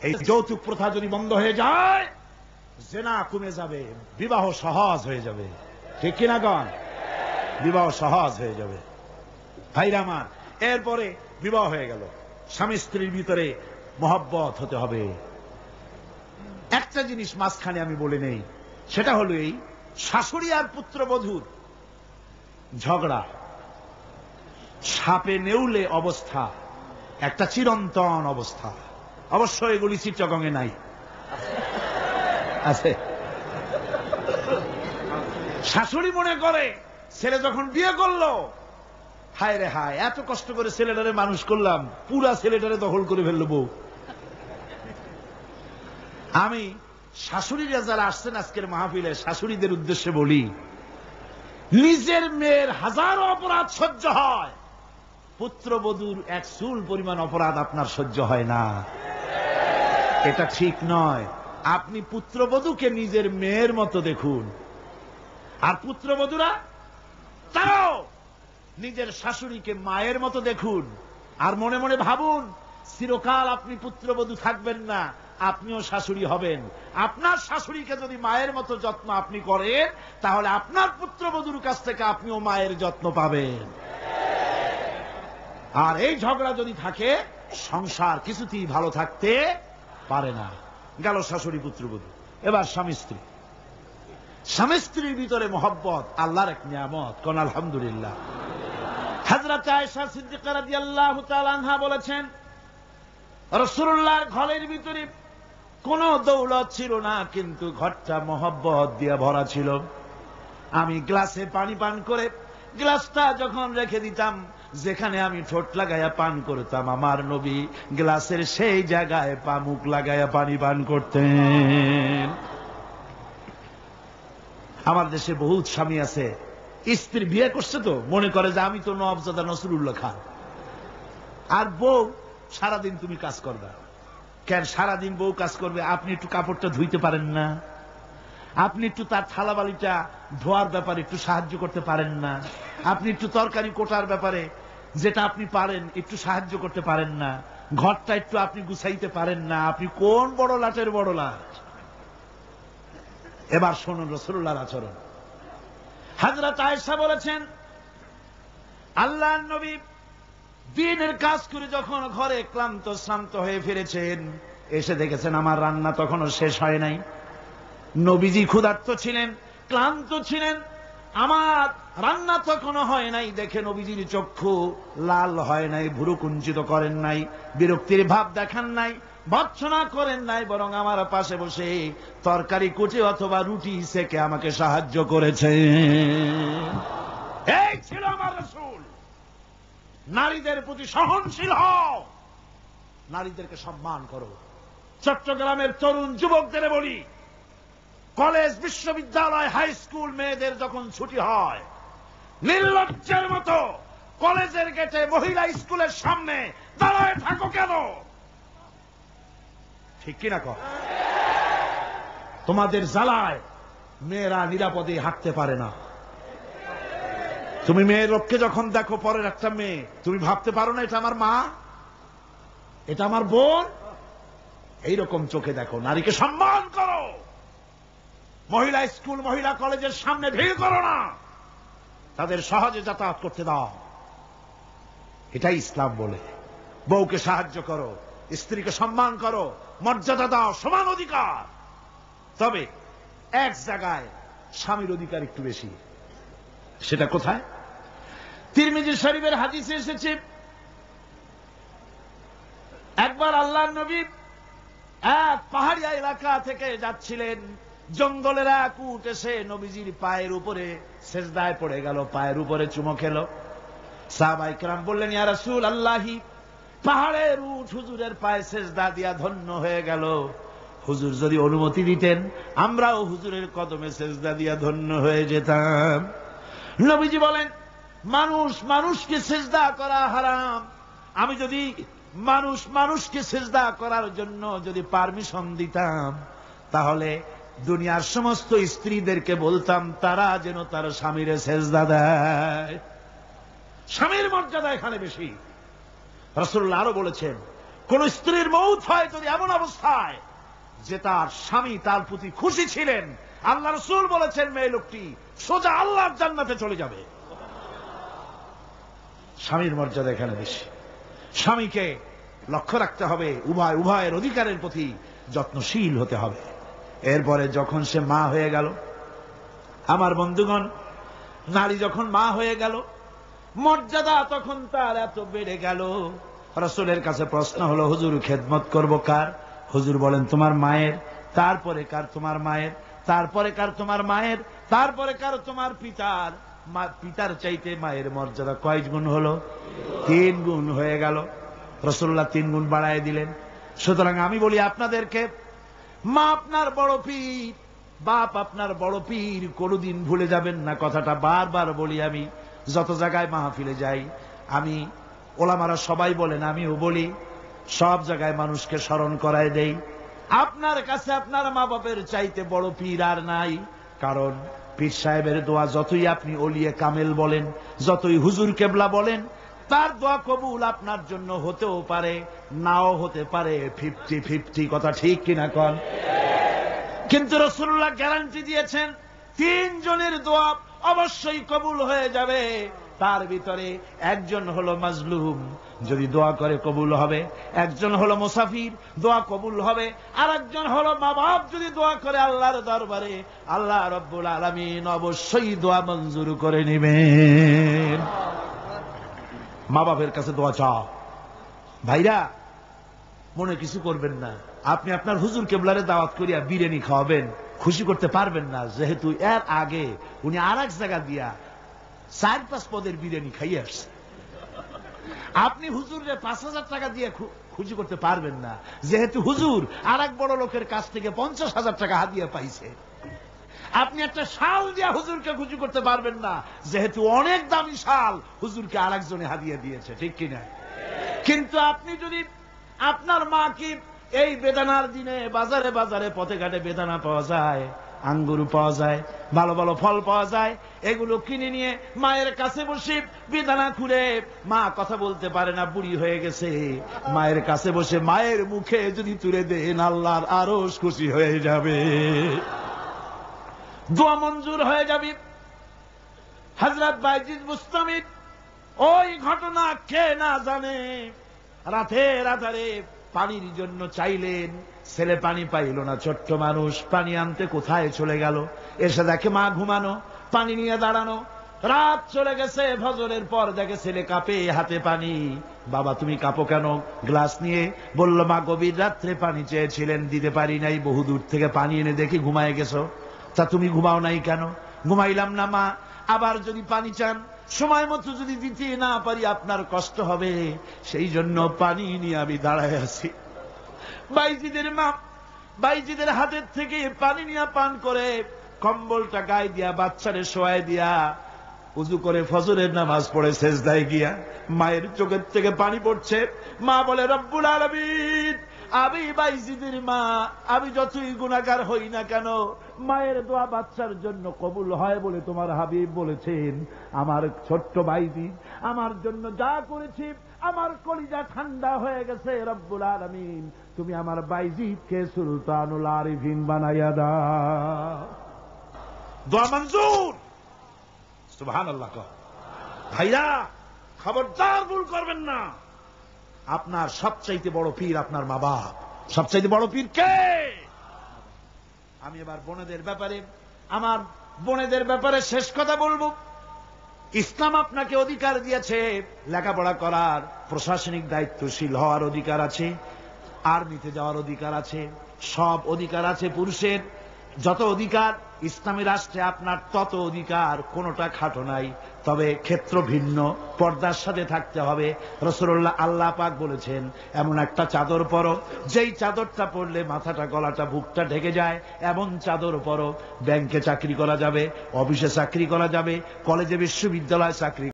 এই যৌতুক প্রথা যদি বন্ধ হয়ে যায়, জিনা কমে যাবে, বিবাহ সহজ হয়ে যাবে। ঠিক কিনা গণ? বিবাহ সহজ হয়ে যাবে। ভাইরা আমার, এরপরে বিবাহ হয়ে গেল, স্বামী স্ত্রীর ভিতরে মহব্বত হতে হবে। একটা জিনিস মাঝখানে আমি বলে নেই, সেটা হলো এই শাশুড়ি আর পুত্রবধূর ঝগড়া, সাপে নেউলে অবস্থা, একটা চিরন্তন অবস্থা। অবশ্য এগুলি চিত্রগঙ্গে নাই, আছে। শাশুড়ি মনে করে ছেলে যখন বিয়ে করলো, হায় রে হায়, এত কষ্ট করে ছেলেটারে মানুষ করলাম, পুরা ছেলেটারে দখল করে ফেললো বউ। আমি শাশুড়িরা যারা আসছেন আজকের মাহফিলে, শাশুড়িদের উদ্দেশ্যে বলি, নিজের মেয়ের হাজারো অপরাধ সহ্য হয়, পুত্রবধূর এক চুল পরিমাণ অপরাধ আপনার সহ্য হয় না। এটা ঠিক নয়। আপনি পুত্রবধূকে নিজের মেয়ের মতো দেখুন, আর পুত্রবধূরা তারাও নিজের শাশুড়িকে মায়ের মতো দেখুন। আর মনে মনে ভাবুন, চিরকাল আপনি পুত্রবধূ থাকবেন না, আপনিও শাশুড়ি হবেন। আপনার শাশুড়িকে যদি মায়ের মতো যত্ন আপনি করেন, তাহলে আপনার পুত্রবধূর কাছ থেকে আপনিও মায়ের যত্ন পাবেন। আর এই ঝগড়া যদি থাকে, সংসার কিছুতেই ভালো থাকতে পারে না। গেল শাশুড়ি পুত্রবধূ। এবার স্বামী স্ত্রী। স্বামী স্ত্রীর ভিতরে মহব্বত আল্লাহর এক নিয়ামত, কোন আলহামদুলিল্লাহ। হযরত আয়েশা সিদ্দিকা রাদিয়াল্লাহু তাআলা আনহা বলেছেন, রাসূলুল্লাহর ঘরের ভিতরে কোন দৌলত ছিল না, কিন্তু ঘরটা মহব্বত দিয়ে ভরা ছিল। আমি গ্লাসে পানি পান করে গ্লাসটা যখন রেখে দিতাম, যেখানে আমি ঠোঁট লাগাইয়া পান করতাম, আমার নবী গ্লাসের সেই জায়গায় পা মুখ লাগাইয়া পানি পান করতেন। আমার দেশে বহুত স্বামী আছে, স্ত্রী বিয়ে করছে তো মনে করে যে আমি তো নওয়াবজাদা নসরুল্লাহ খান, আর বউ সারাদিন তুমি কাজ করবে। কেন সারাদিন বউ কাজ করবে? আপনি একটু কাপড়টা ধুইতে পারেন না? আপনি একটু তার থালাবালিটা ধোয়ার ব্যাপারে একটু সাহায্য করতে পারেন না? আপনি একটু তরকারি কোটার ব্যাপারে যেটা আপনি পারেন একটু সাহায্য করতে পারেন না? ঘরটা একটু আপনি গুছাইতে পারেন না? আপনি কোন বড় লাটের বড় লাট? এবার শুনুন রাসূলুল্লাহর আচরণ। হযরত আয়েশা বলেছেন, আল্লাহর নবী দিনের কাজ করে যখন ঘরে ক্লান্ত শ্রান্ত হয়ে ফিরেছেন, এসে দেখেছেন আমার রান্না তখনও শেষ হয় নাই। নবীজি ক্ষুধার্ত ছিলেন, ক্লান্ত ছিলেন, আমার রান্না তখনও হয় নাই দেখে নবীজির চক্ষু লাল হয় নাই, ভুরু কুঞ্চিত করেন নাই, বিরক্তির ভাব দেখান নাই, ভর্ৎসনা করেন নাই, বরং আমার পাশে বসে তরকারি কুচি অথবা রুটি সেকে আমাকে সাহায্য করেছে। এই ছিল আমার রাসূল। নারীদের প্রতি সহনশীল হও, নারীদেরকে সম্মান করো। চট্টগ্রামের তরুণ যুবকদের বলি, কলেজ বিশ্ববিদ্যালয় হাই স্কুল মেয়েদের যখন ছুটি হয়, নির্লজ্জের মতো কলেজের গেটে মহিলা স্কুলের সামনে দাঁড়ায় থাকো কেন? ঠিক কিনা কর? তোমাদের জ্বালায় মেয়েরা নিরাপদে হাঁটতে পারে না। তুমি মেয়ের লোককে যখন দেখো, পরের একটা মেয়ে, তুমি ভাবতে পারো না এটা আমার মা, এটা আমার বোন? এইরকম চোখে দেখো। নারীকে সম্মান করো। মহিলা স্কুল মহিলা কলেজের সামনে ভিড় করো না, তাদের সহজে যাতায়াত করতে দাও। এটাই ইসলাম বলে। বউকে সাহায্য করো, স্ত্রীকে সম্মান করো, মর্যাদা দাও, সমান অধিকার। তবে এক জায়গায় স্বামীর অধিকার একটু বেশি। সেটা কোথায়? তিরমিজি শরীফের হাদিসে এসেছে, একবার আল্লাহর নবী এক পাহাড়িয়া এলাকা থেকে যাচ্ছিলেন, জঙ্গলের এক উট এসে নবীজির পায়ের উপরে সেজদায় পড়ে গেল, পায়ের উপরে চুমো খেল। সাহাবায়ে কেরাম বললেন, ইয়া রাসূলুল্লাহি, পাহাড়ের উট হুজুরের পায়ে সেজদা দিয়া ধন্য হয়ে গেল। হুজুর যদি অনুমতি দিতেন, আমরাও হুজুরের কদমে সেজদা দিয়া ধন্য হয়ে যেতাম। নবীজি বলেন, মানুষ মানুষকে সেজদা করা হারাম। আমি যদি মানুষকে সেজদা করার জন্য যদি পারমিশন দিতাম, তাহলে দুনিয়ার সমস্ত স্ত্রীদেরকে বলতাম তারা যেন তার স্বামীরে সেজদা দেয়। স্বামীর মর্যাদা এখানে বেশি। রাসূলুল্লাহ আরো বলেছেন, কোন স্ত্রীর মৌত হয় যদি এমন অবস্থায় যে তার স্বামী তার প্রতি খুশি ছিলেন, আল্লাহ রাসূল বলেছেন মেয়ে লোকটি সোজা আল্লাহর জান্নাতে চলে যাবে। স্বামীর মর্যাদা এখানে বেশি। স্বামীকে লক্ষ্য রাখতে হবে, উভয়ের অধিকারের প্রতি যত্নশীল হতে হবে। এরপরে যখন সে মা হয়ে গেল, আমার বন্ধুগণ, নারী যখন মা হয়ে গেল, মর্যাদা তখন তার এত বেড়ে গেল। রাসূলের কাছে প্রশ্ন হলো, হুজুর খেদমত করব কার? হুজুর বলেন তোমার মায়ের, তারপরে কার? তোমার মায়ের, তারপরে কার? তোমার মায়ের, তারপরে কার? তোমার পিতার। পিতার চাইতে মায়ের মর্যাদা কয় গুণ হলো? 3 গুণ হয়ে গেল। রাসূলুল্লাহ 3 গুণ বাড়ায় দিলেন। সুতরাং আমি বলি আপনাদেরকে, মা আপনার বড় পীর, বাপ আপনার বড় পীর, কোনদিন ভুলে যাবেন না। কথাটা বারবার বলি আমি, যত জায়গায় মাহফিলে যাই। আমি, ওলামারা সবাই বলেন, আমিও বলি, সব জায়গায় মানুষকে স্মরণ করায় দেই, আপনার কাছে আপনার মা বাপের চাইতে বড় পীর আর নাই। কারণ পীর সাহেবের দোয়া যতই আপনি ওলিয়ে কামেল বলেন, যতই হুজুর কেবলা বলেন, তার দোয়া কবুল আপনার জন্য হতেও পারে, নাও হতে পারে। 50-50 কথা ঠিক কিনা কন? কিন্তু রাসূলুল্লাহ গ্যারান্টি দিয়েছেন 3 জনের দোয়া অবশ্যই কবুল হয়ে যাবে। তার ভিতরে একজন হলো মাজলুম, যদি দোয়া করে কবুল হবে। একজন হলো মুসাফির, দোয়া কবুল হবে। আর একজন হলো মা বাপ, যদি দোয়া করে আল্লাহর দরবারে, আল্লাহ রাব্বুল আলামিন অবশ্যই দোয়া মঞ্জুর করে নেবেন। মা বাপের কাছে দোয়া চাও। ভাইরা, মনে কিছু করবেন না। আপনি আপনার হুজুর কেবলারে দাওয়াত করিয়া বিরিয়ানি খাওয়াবেন, খুশি করতে পারবেন না, যেহেতু এর আগে উনি আর এক জায়গা দিয়া 4-5 পদের বিরিয়ানি খাইয়ে আসছে। আপনি হুজুরে 5,000 টাকা দিয়ে খুশি করতে পারবেন না, যেহেতু হুজুর আর এক বড় লোকের কাছ থেকে 50,000 টাকা হাদিয়া পাইছে। আপনি একটা শাল দিয়া হুজুরকে খুশি করতে পারবেন না, যেহেতু অনেক দামি শাল হুজুরকে আর একজনে হাদিয়া দিয়েছে, ঠিক কিনা? কিন্তু আপনি যদি আপনার মাকে, এই বেদানার দিনে বাজারে বাজারে পথে ঘাটে বেদানা পাওয়া যায়, আঙ্গুর পাওয়া যায়, ভালো ভালো ফল পাওয়া যায়, এগুলো কিনে নিয়ে মায়ের কাছে বসে বেদানা খুলে, মা কথা বলতে পারে না, বুড়ি হয়ে গেছে, মায়ের কাছে বসে মায়ের মুখে যদি তুলে দেন, আল্লাহর আরশ খুশি হয়ে যাবে, দোয়া মঞ্জুর হয়ে যাবে। হযরত বাইজিদ বুস্তামি ওই ঘটনা কে না জানে, রাতের আধারে পানির জন্য চাইলেন, ছেলে পানি পাইল না। ছোট্ট মানুষ, পানি আনতে কোথায় চলে গেল, এসে দেখে মা ঘুমানো, পানি নিয়ে দাঁড়ানো। রাত চলে গেছে, ফজরের পর দেখে ছেলে কাঁপে, হাতে পানি। বাবা তুমি কাঁপো কেন? গ্লাস নিয়ে বলল, মা গভীর রাত্রে পানি চেয়েছিলেন, দিতে পারি নাই, বহু দূর থেকে পানি এনে দেখি ঘুমায় গেছো। তা তুমি ঘুমাও নাই কেন? ঘুমাইলাম না মা, আবার যদি পানি চান, সময় মতো যদি দিতে না পারি আপনার কষ্ট হবে, সেই জন্য পানি নিয়ে আমি দাঁড়ায় আছি। বাইজিদের মা বাইজিদের হাতের থেকে পানি নিয়ে পান করে, কম্বলটা গায়ে দিয়া বাচ্চারে শোয়ায় দিয়া উযু করে ফজরের নামাজ পড়ে সেজদায় গিয়া মায়ের চোখের থেকে পানি পড়ছে। মা বলে, রব্বুল আলামিন, আমি বাইজিদের মা, আমি যতই গুনাহগার হই না কেন, মায়ের দোয়া বাচ্চার জন্য কবুল হয় বলে তোমার হাবিব বলেছেন। আমার ছোট্ট বাইজি আমার জন্য যা করেছি, আমার কলিজা ঠান্ডা হয়ে গেছে। রব্বুল আলামিন, তুমি আমার বাইজিদকে সুলতানুল আরিফিন বানাইয়া দাও। দোয়া মঞ্জুর। সুবহানাল্লাহ। ভাইরা, খবরদার ভুল করবেন না। আপনার সবচাইতে বড় পীর আপনার মা বাপ। সবচাইতে বড় পীর কে? আমি এবার বোনেদের ব্যাপারে, আমার বোনেদের ব্যাপারে শেষ কথা বলবো। ইসলাম আপনাকে অধিকার দিয়েছে লেখাপড়া করার, প্রশাসনিক দায়িত্বশীল হওয়ার অধিকার আছে, আর্মিতে যাওয়ার অধিকার আছে, সব অধিকার আছে পুরুষের। যত অধিকার ইসলামী রাষ্ট্রে আপনার, তত অধিকার, কোনোটা খাটো নাই। তবে ক্ষেত্র ভিন্ন, পর্দার সাথে থাকতে হবে। রাসূলুল্লাহ, আল্লাহ পাক বলেছেন, এমন একটা চাদর পরো, যেই চাদরটা পরলে মাথাটা, গলাটা, বুকটা ঢেকে যায়, এমন চাদর পরো। ব্যাংকে চাকরি করা যাবে, অফিসে চাকরি করা যাবে, কলেজে বিশ্ববিদ্যালয়ে চাকরি